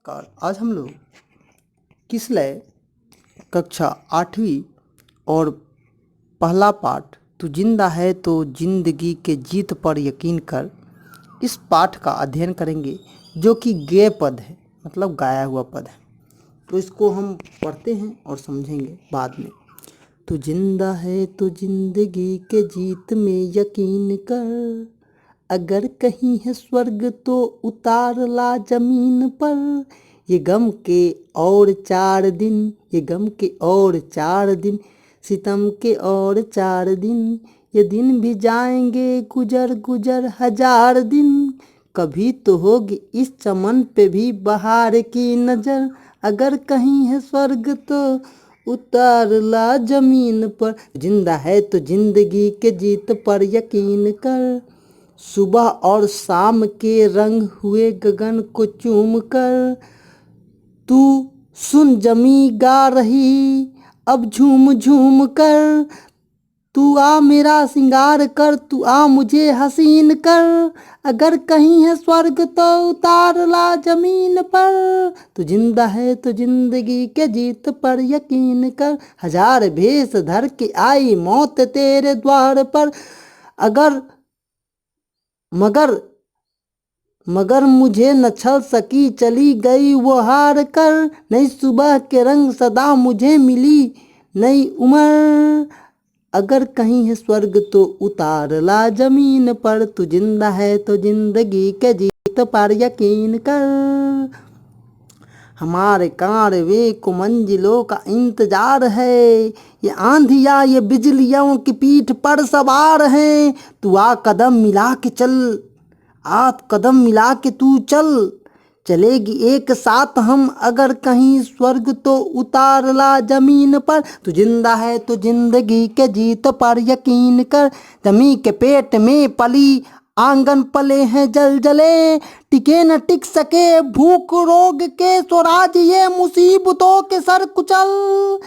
नमस्कार। आज हम लोग किसलय कक्षा 8वीं और पहला पाठ तू जिंदा है तो जिंदगी के जीत पर यकीन कर, इस पाठ का अध्ययन करेंगे जो कि गेय पद है, मतलब गाया हुआ पद है। तो इसको हम पढ़ते हैं और समझेंगे बाद में। तू जिंदा है तो जिंदगी के जीत में यकीन कर, अगर कहीं है स्वर्ग तो उतार ला जमीन पर। ये गम के और 4 दिन, ये गम के और 4 दिन, सितम के और 4 दिन, ये दिन भी जाएंगे गुजर गुजर 1000 दिन। कभी तो होगी इस चमन पे भी बहार की नज़र, अगर कहीं है स्वर्ग तो उतार ला जमीन पर। जिंदा है तो जिंदगी के जीत पर यकीन कर, सुबह और शाम के रंग हुए गगन को चूम कर। तू सुन जमी गा रही अब झूम झूम कर, तू आ मेरा सिंगार कर, तू आ मुझे हसीन कर। अगर कहीं है स्वर्ग तो उतार ला जमीन पर। तू जिंदा है तो जिंदगी के जीत पर यकीन कर, 1000 भेष धर के आई मौत तेरे द्वार पर। मगर मुझे न छल सकी, चली गई वो हार कर। नई सुबह के रंग सदा मुझे मिली नई उम्र, अगर कहीं है स्वर्ग तो उतार ला जमीन पर। तू जिंदा है तो जिंदगी के जीत पर यकीन कर, हमारे कारवे को मंजिलों का इंतजार है। ये आंधियाँ ये बिजलियों की पीठ पर सवार हैं। तू आ कदम मिला के चल, आ कदम मिला के तू चल, चलेगी एक साथ हम, अगर कहीं स्वर्ग तो उतार ला जमीन पर। तू जिंदा है तो जिंदगी के जीत पर यकीन कर, जमी के पेट में पली आंगन पले हैं जल जले। टिके न टिक सके भूख रोग के स्वराज, ये मुसीबतों के सर कुचल।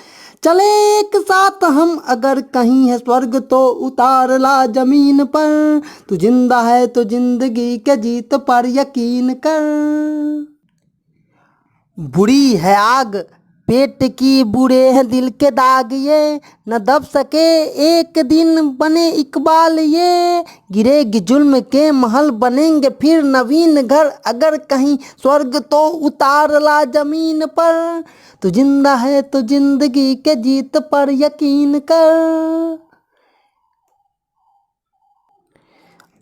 चले एक साथ हम, अगर कहीं है स्वर्ग तो उतार ला जमीन पर। तू जिंदा है तो जिंदगी के जीत पर यकीन कर। बुरी है आग पेट की, बुरे हैं दिल के दाग, ये न दब सके एक दिन बने इकबाल। ये गिरेगी जुल्म के महल बनेंगे फिर नवीन घर, अगर कहीं स्वर्ग तो उतार ला जमीन पर। तो जिंदा है तो जिंदगी के जीत पर यकीन कर।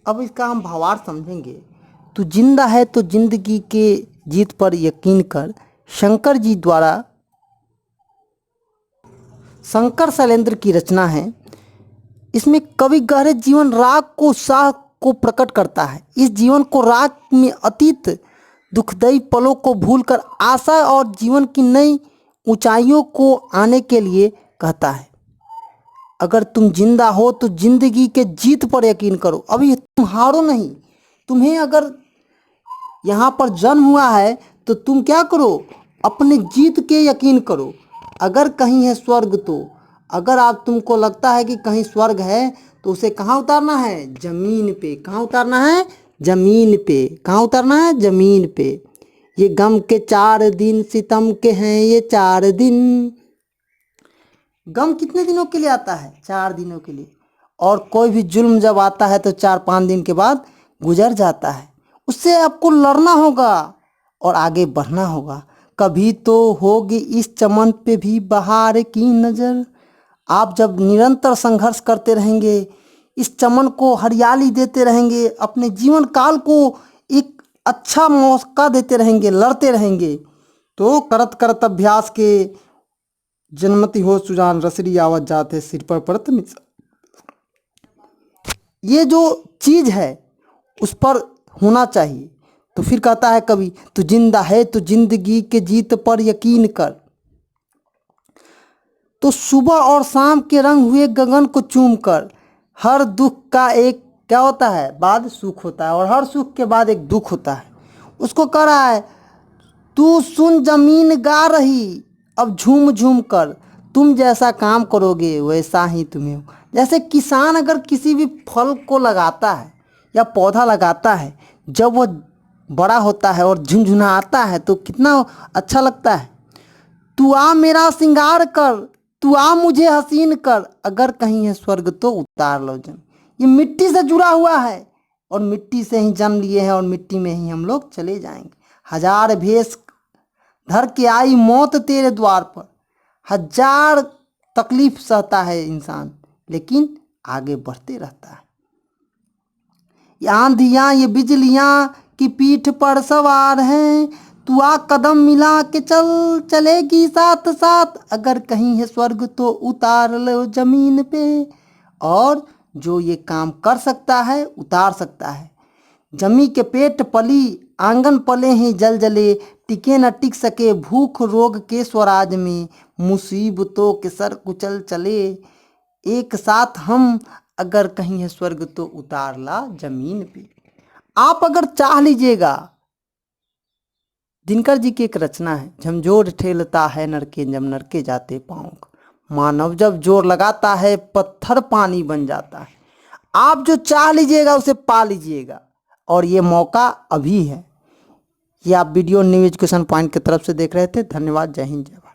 अब इसका हम भावार्थ समझेंगे। तू जिंदा है तो जिंदगी के जीत पर यकीन कर शंकर जी द्वारा शंकर शैलेंद्र की रचना है। इसमें कवि गहरे जीवन राग को उत्साह को प्रकट करता है। इस जीवन को राग में अतीत दुखदायी पलों को भूलकर आशा और जीवन की नई ऊंचाइयों को आने के लिए कहता है। अगर तुम जिंदा हो तो जिंदगी के जीत पर यकीन करो। अभी तुम हारो नहीं, तुम्हें अगर यहाँ पर जन्म हुआ है तो तुम क्या करो, अपने जीत के यकीन करो। अगर कहीं है स्वर्ग तो, अगर आप तुमको लगता है कि कहीं स्वर्ग है तो उसे कहाँ उतारना है, जमीन पे। कहाँ उतारना है, जमीन पे। कहाँ उतारना है, जमीन पे। ये गम के 4 दिन, सितम के हैं ये 4 दिन। गम कितने दिनों के लिए आता है, 4 दिनों के लिए। और कोई भी जुल्म जब आता है तो 4-5 दिन के बाद गुजर जाता है। उससे आपको लड़ना होगा और आगे बढ़ना होगा। कभी तो होगी इस चमन पे भी बहार की नज़र। आप जब निरंतर संघर्ष करते रहेंगे, इस चमन को हरियाली देते रहेंगे, अपने जीवन काल को एक अच्छा मौका देते रहेंगे, लड़ते रहेंगे, तो करत करत अभ्यास के जन्मति हो सुजान, रसरी आवत जाते सिर पर परत मिस। ये जो चीज़ है उस पर होना चाहिए। तो फिर कहता है कवि, तू जिंदा है तो जिंदगी के जीत पर यकीन कर। तो सुबह और शाम के रंग हुए गगन को चूम कर। हर दुख का एक क्या होता है, बाद सुख होता है, और हर सुख के बाद एक दुख होता है। उसको कह रहा है, तू सुन जमीन गा रही अब झूम झूम कर, तुम जैसा काम करोगे वैसा ही तुम्हें हो। जैसे किसान अगर किसी भी फल को लगाता है या पौधा लगाता है, जब वह बड़ा होता है और झुनझुनाता है तो कितना अच्छा लगता है। तू आ मेरा श्रृंगार कर, तू आ मुझे हसीन कर, अगर कहीं है स्वर्ग तो उतार लो जमीन। ये मिट्टी से जुड़ा हुआ है और मिट्टी से ही जन्म लिए हैं और मिट्टी में ही हम लोग चले जाएंगे। हजार भेष धर के आई मौत तेरे द्वार पर, हजार तकलीफ सहता है इंसान लेकिन आगे बढ़ते रहता है। ये आंधियाँ ये बिजलियाँ की पीठ पर सवार हैं, तू आ कदम मिला के चल, चलेगी साथ साथ, अगर कहीं है स्वर्ग तो उतार लो जमीन पे। और जो ये काम कर सकता है उतार सकता है। जमी के पेट पली आंगन पले हैं जल जले, टिके न टिक सके भूख रोग के स्वराज में, मुसीबतों के सर कुचल चले एक साथ हम, अगर कहीं है स्वर्ग तो उतार ला जमीन पे। आप अगर चाह लीजिएगा, दिनकर जी की एक रचना है, झमझोर ठेलता है नरके जब नरके जाते पाँव, मानव जब जोर लगाता है पत्थर पानी बन जाता है। आप जो चाह लीजिएगा उसे पा लीजिएगा और ये मौका अभी है। ये आप वीडियो न्यू एजुकेशन पॉइंट की तरफ से देख रहे थे। धन्यवाद। जय हिंद जय भारत।